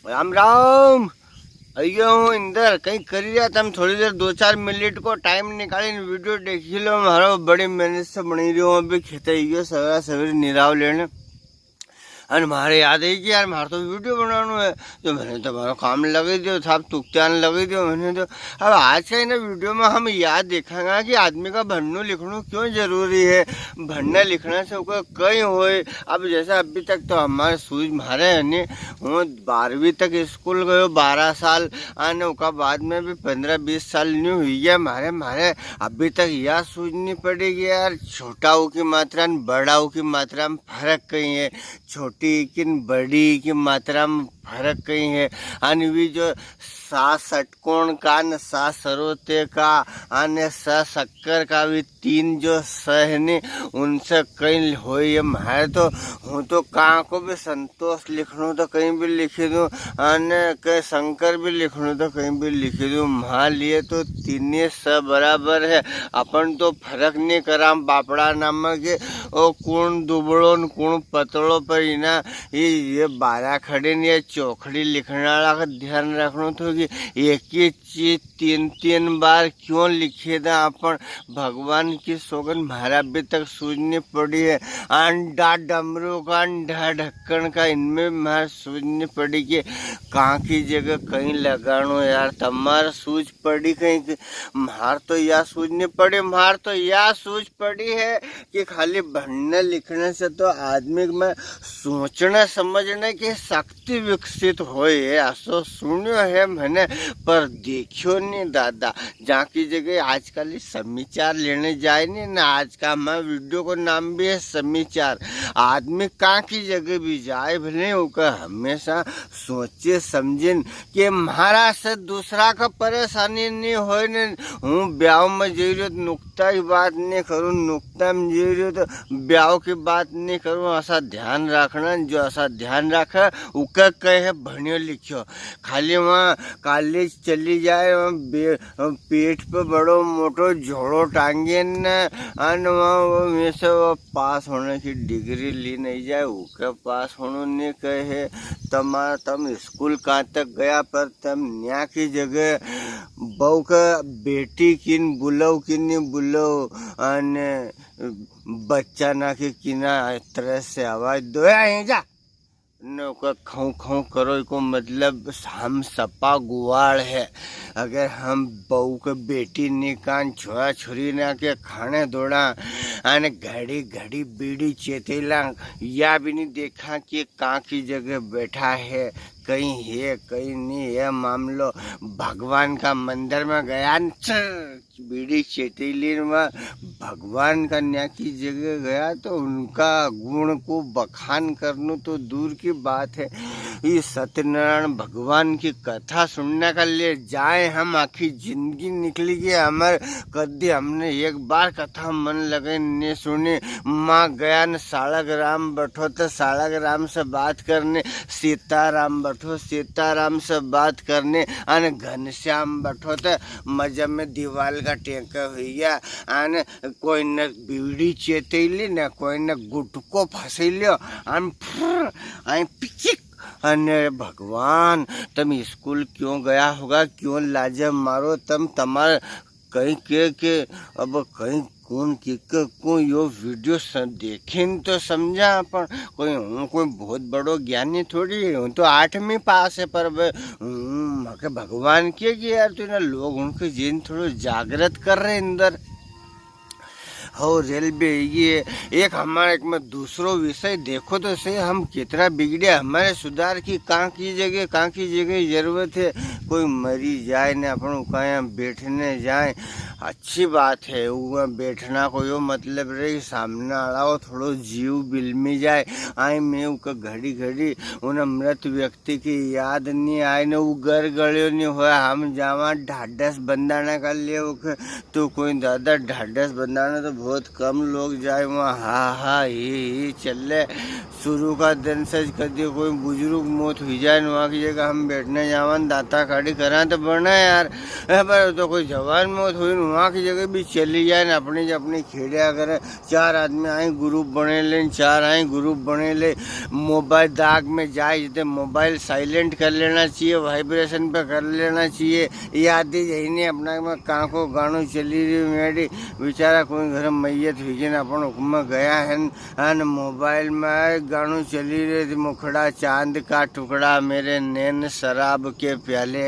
राम राम। अयो हूँ इंदर कहीं कर रहा था। थोड़ी देर 2-4 मिनट को टाइम निकाली वीडियो देखी लो। मारो बड़ी मेहनत से बनी रही हूँ। अभी खेते सवेरा सवेरे निराव लेने और मारे याद है कि यार मारे तो वीडियो बनाना है। तो मैंने तो मारो काम लगे दियो था, तुकत्यान लगे दियो मैंने तो। अब आज का ना वीडियो में हम याद देखेंगे कि आदमी का भरनू लिखना क्यों जरूरी है। भरना लिखने से उसका कहीं होए। अब जैसे अभी तक तो हमारे सूझ मारे है। वो 12वीं तक स्कूल गयो 12 साल आने का बाद में भी 15-20 साल नहीं हुई है मारे मारे। अभी तक यह सूझ नहीं पड़ेगी यार छोटा की मात्रा बड़ा की मात्रा में फर्क कहीं है। छोटी की बड़ी की मात्रा में फर्क कहीं है। आणि भी जो सा षटकोण का न सा सरोते का अन्य सा शक्कर का भी 3 जो स है ने उनसे कहीं हो। ये मैं तो हूँ तो कहाँ को भी संतोष लिखनू तो कहीं भी लिखी दूँ, अन्य के शंकर भी लिखनू तो कहीं भी लिखी दूँ। मान लिए तो तीनों स बराबर है। अपन तो फर्क नहीं करा बापड़ा नामक के ओ कौन दुबड़ो कौन पतड़ो पर इना ये 12 खड़े ने चौखड़ी लिखने वाला का ध्यान रखना तो कि एक ही चीज 3-3 बार क्यों लिखे था। अपन भगवान की सोगन महारा अभी तक सूझनी पड़ी है। अंडा डमरू का अंडा ढक्कन का इनमें मार सूझनी पड़ी कि कहाँ की जगह कहीं लगानो यार। तमार सूझ पड़ी कहीं मार तो या सूझनी पड़ी। मार तो या सूझ पड़ी है कि खाली पढ़ने लिखने से तो आदमी में सोचने समझने की शक्ति विकसित होए। ऐसा सुनियो है मैंने पर देखियो नहीं दादा। जहाँ की जगह आजकल समाचार लेने जाए नहीं ना। आज का हमारे वीडियो को नाम भी है समाचार। आदमी कहाँ की जगह भी जाए भले होकर हमेशा सोचे समझे कि महाराज से दूसरा का परेशानी नहीं हो। हूँ ब्याह में जी रही तो नुक्ता की बात नहीं करूँ, नुक्ता में जी रही तो ब्याह की बात नहीं करूँ। ऐसा ध्यान रखना जो ऐसा ध्यान रखे उका कहे भणियो लिखियो। खाली वहाँ कॉलेज चली जाए वहाँ पेट पे बड़ो मोटो झोड़ो टांगे न वहाँ में से पास होने की डिग्री ली नहीं जाए उके पास होने नहीं कहे। तम स्कूल कहाँ तक गया पर तम न्या की जगह बहू का बेटी किन बुलाओ कि नहीं बुलाओ अने बच्चा ना के किना तरह से आवाज दो यहीं जा न का खाऊं खाऊं करो को मतलब हम सपा गुवाड़ है। अगर हम बहू के बेटी निकान छोरा छोरी ना के खाने दौड़ा अने घड़ी घड़ी बीड़ी चेतेला या भी नहीं देखा कि कहाँ की जगह बैठा है कहीं है कहीं नहीं है। मामलो भगवान का मंदिर में गया बीड़ी चेतीली में भगवान का न्या की जगह गया तो उनका गुण को बखान करना तो दूर की बात है। ये सत्यनारायण भगवान की कथा सुनने के लिए जाए हम आखी जिंदगी निकली गई हमारे कभी हमने एक बार कथा मन लगे ने सुने। माँ गया न सालग्राम बैठो तो सालग्राम से बात करने, सीताराम बैठो सीताराम से बात करने, अन घनश्याम बैठो तो मजा में दीवाल का टेंका हुआ अन कोई न बीड़ी चेतैली न कोई न गुटको फंसैलियो अन पिचिक। अरे भगवान तुम स्कूल क्यों गया होगा क्यों लाजब मारो तुम तमार कहीं के अब कहीं कौन को यो वीडियो देखें तो समझा अपन कोई हूँ कोई बहुत बड़ो ज्ञानी थोड़ी हूँ तो 8वीं पास है पर मके भगवान के कि यार तो ना लोग उनके जीन थोड़ा जागृत कर रहे अंदर हो रेलवे। ये एक हमारा एक में दूसरो विषय देखो तो से हम कितना बिगड़े हमारे सुधार की कहाँ की जगह जरूरत है। कोई मरी जाए न अपन कहीं बैठने जाए अच्छी बात है। वो बैठना को यो मतलब रही सामने आड़ा हो थोड़ो जीव बिल में जाए आई में उका घड़ी घड़ी उन मृत व्यक्ति की याद नहीं आए न वो घर गड़ियो नहीं हुआ। हम जावा ढाढ़स बंधाने का लिए तो कोई दादा ढाढ़स बंधाना तो बहुत कम लोग जाए वहाँ हा ही चल रहे। शुरू का दिन सच कभी कोई बुजुर्ग मौत हुई जाए वहाँ की जगह हम बैठने जावन दाता खाड़ी करा तो बढ़ना यार। पर तो कोई जवान मौत हुई वहाँ की जगह भी चली जाए ना, अपनी अपनी खेड़िया करे। 4 आदमी आए ग्रुप बने ले, 4 आए ग्रुप बने ले। मोबाइल दाग में जाए जितने मोबाइल साइलेंट कर लेना चाहिए, वाइब्रेशन पे कर लेना चाहिए। याद ही यही नहीं अपना में कहाँ को गानों चली रही मेरी बेचारा कोई घर मैयत हुई गई ना अपन हुक्म गया है न मोबाइल में गानों चली रही थी। मुखड़ा चांद का टुकड़ा मेरे नैन शराब के प्याले।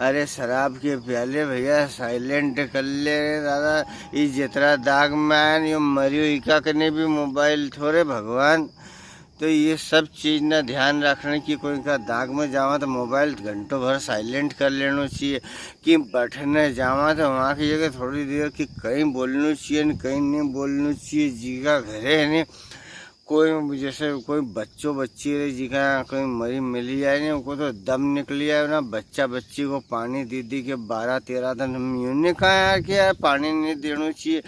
अरे शराब के प्याले भैया साइलेंट कर ले दादा। ये जितना दाग में आए यो मरियो इका करने भी मोबाइल थोड़े भगवान। तो ये सब चीज़ ना ध्यान रखने की कोई का दाग में जावा तो मोबाइल घंटों भर साइलेंट कर लेना चाहिए। कि बैठने जावा तो वहाँ की जगह थोड़ी देर कि कहीं बोलना चाहिए न कहीं नहीं बोलना चाहिए। जी का घरे है नहीं कोई जैसे कोई बच्चों बच्ची रही जी का कोई मरी मिली जाए नहीं उनको तो दम निकली है ना। बच्चा बच्ची को पानी दे दी के 12-13 दिन हम यूँ नहीं कहा यार कि यार पानी नहीं देना चाहिए।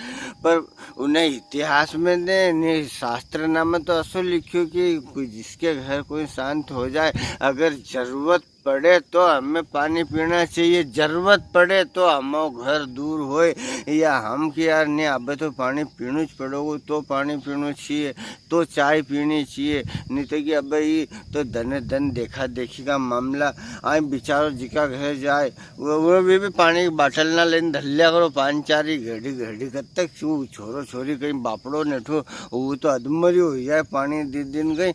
पर उन्हें इतिहास में दे नहीं शास्त्र नाम तो असो लिखियो कि कोई जिसके घर कोई शांत हो जाए अगर जरूरत पड़े तो हमें पानी पीना चाहिए। जरूरत पड़े तो हम घर दूर होए या हम कि यार नहीं अब तो पानी पीना च पड़ोगे तो पानी पीना चाहिए तो चाय पीनी चाहिए। नहीं तो कि अब ये तो धन धन देखा देखी का मामला आए बेचारो जिका घर जाए वो भी पानी की बाटल ना लेने धल्ल्या करो 5-4 घड़ी घड़ी कब तक छोरो छोरी कहीं बापड़ो नेठो वो तो अधमरी हो जाए पानी दिन गई।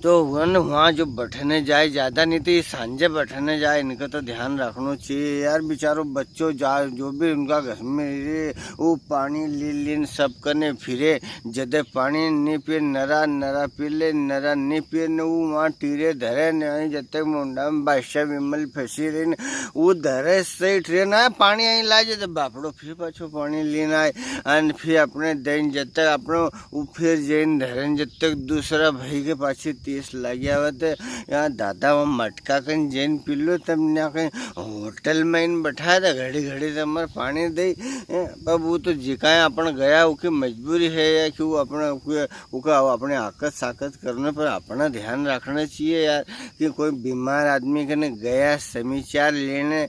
तो वहाँ जो बैठने जाए ज़्यादा नहीं तो ये सांझे बैठने जाए इनका तो ध्यान रखना चाहिए यार। बेचारों बच्चों जा जो भी उनका घर में रहे वो पानी लीन सब करने फिरे। जदे पानी नहीं पिए नरा नरा पी ले नरा नहीं पिए न वो वहाँ टीरे धरे नहीं जब तक मुंडा में बादशाह विमल फंसी रही वो धरे सही ट्रेन आए पानी आई ला जाए बापड़ो फिर पाछो पानी लेना आए और फिर अपने दिन जब तक अपनों वो फिर जैन धरे जब तक दूसरा भाई के पाछे तीस लगे हुआ तो यहाँ दादा वो मटका कहीं जैन पी लो तब ना कहीं होटल में इन बैठाया था घड़ी घड़ी तो हमारे पानी दे। पर वो तो जिकाएँ अपन गया उसकी मजबूरी है या कि वो अपना अपने आकत साकत करने पर अपना ध्यान रखना चाहिए यार। कि कोई बीमार आदमी के न गया समाचार लेने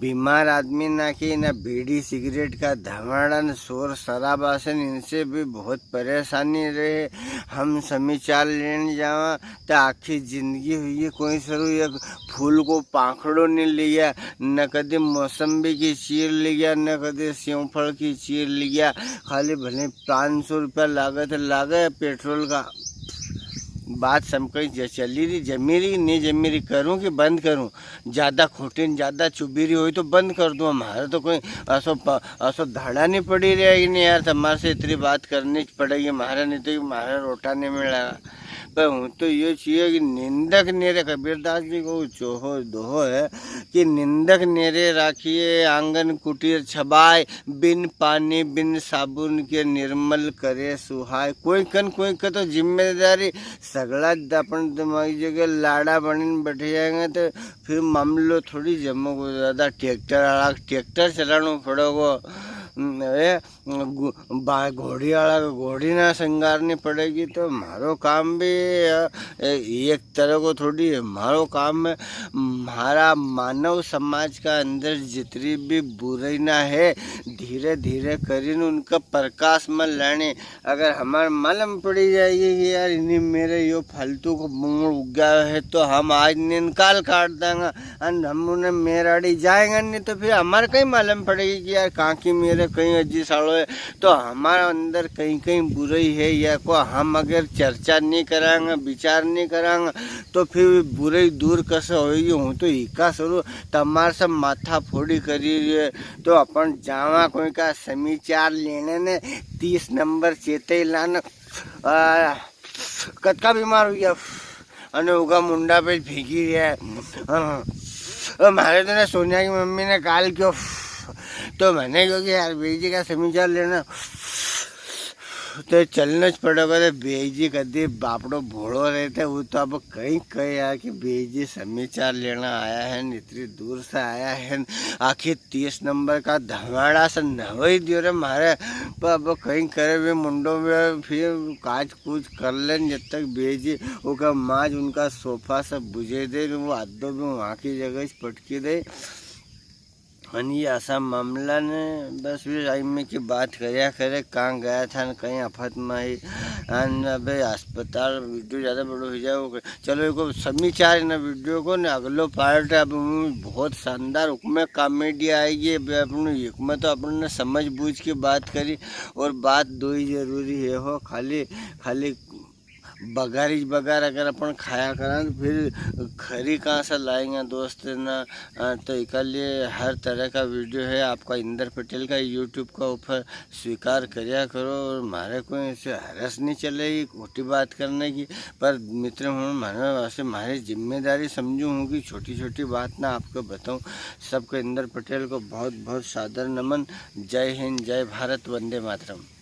बीमार आदमी ना कि ना बीड़ी सिगरेट का धमाड़ा न शोर शराबा से इनसे भी बहुत परेशानी रहे। हम समाचार लेने जावा तो आखिर जिंदगी हुई है कोई सरू एक फूल को पाखड़ो नहीं लिया न कभी मौसम्बी की चीर लिया न कभी सेवफल की चीर लिया। खाली भले 500 रुपया लागत लागे पेट्रोल का। बात सब कहीं चली रही जमी रही नहीं जमी रही करूँ कि बंद करूँ। ज़्यादा खोटी ज़्यादा चुबी रही हुई तो बंद कर दूँ। हमारे तो कोई असो धाड़ा नहीं पड़ी रहेगी नहीं यार हमारे से इतनी बात करनी पड़ेगी हमारा नहीं तो हमारा रोटा नहीं मिलेगा। पर हूँ तो ये चाहिए कि निंदक नेरे कबीरदास जी को चोहो दोहो है कि निंदक नेरे राखिए आंगन कुटीर छबाए बिन पानी बिन साबुन के निर्मल करे सुहाय। कोई का तो जिम्मेदारी सगड़ा अपन दिमागी जगह लाड़ा बन बैठे जाएंगे तो फिर मामलो थोड़ी जमो को ज़्यादा ट्रैक्टर चलाना पड़ेगा। घोड़ी वाला घोड़ी ना संगारनी पड़ेगी तो हमारो काम भी एक तरह को थोड़ी हमारो काम है। हमारा मानव समाज का अंदर जितनी भी बुराई ना है धीरे धीरे करीन उनका प्रकाश में लाने। अगर हमारे मालूम पड़ी जाएगी कि यार इन्हीं मेरे यो फालतू को मूड उग गया है तो हम आज निकाल काट देंगे और हम उन्हें मेराड़ी जाएंगे नहीं तो फिर हमारे कहीं मालूम पड़ेगी कि यार कहाँ की मेरे कहीं अजी साड़ो है तो हमारा अंदर कहीं कहीं बुराई है या को हम अगर चर्चा नहीं कराएंगे विचार नहीं कराएंगे तो फिर बुराई दूर कैसे होगी। हूँ तो इका शुरू तमार सब माथा फोड़ी करी है तो अपन जावा कोई का समाचार लेने ने 30 नंबर चेते लाना कतका बीमार हो गया अने उगा मुंडा पे भीगी है। हमारे तो सोनिया की मम्मी ने काल क्यों तो मैंने क्योंकि यार बेजी का समाचार लेना तो चलना ज पड़ेगा। तो बेजी कदी बापड़ो भोड़ो रहते वो तो अब कहीं कहे यार कि बेजी समाचार लेना आया है, इतनी दूर से आया है, आखिर 30 नंबर का धमाड़ा से नवई दियो रे मारे। पर अब कहीं करे वे मुंडो में फिर काज कूच कर लें जब तक बेजी वो माज उनका सोफा सब बुझे दे, वो आदो भी वहाँ की जगह पटकी दे। अनि ऐसा मामला ने बस भी आई में की बात करया करे कहाँ गया था न कहीं आफत में ही अबे अस्पताल वीडियो ज़्यादा बड़ो हो जाए। चलो एक समाचार न वीडियो को न अगलो पार्ट अब बहुत शानदार उसमें कॉमेडी आएगी। अपने एक में तो अपन ने समझ बूझ के बात करी और बात दो ही जरूरी है हो, खाली खाली बगार अगर अपन खाया करा तो फिर खरी कहाँ से लाएंगे दोस्त ना। तो इसके लिए हर तरह का वीडियो है आपका इंदर पटेल का यूट्यूब का ऊपर स्वीकार करया करो। और हमारे को ऐसे हरस नहीं चलेगी खोटी बात करने की, पर मित्र हूँ मानो वैसे हमारी जिम्मेदारी समझूँ हूँ कि छोटी छोटी बात ना आपको बताऊँ। सबको इंदर पटेल को बहुत बहुत सादर नमन। जय हिंद, जय भारत, वंदे मातरम।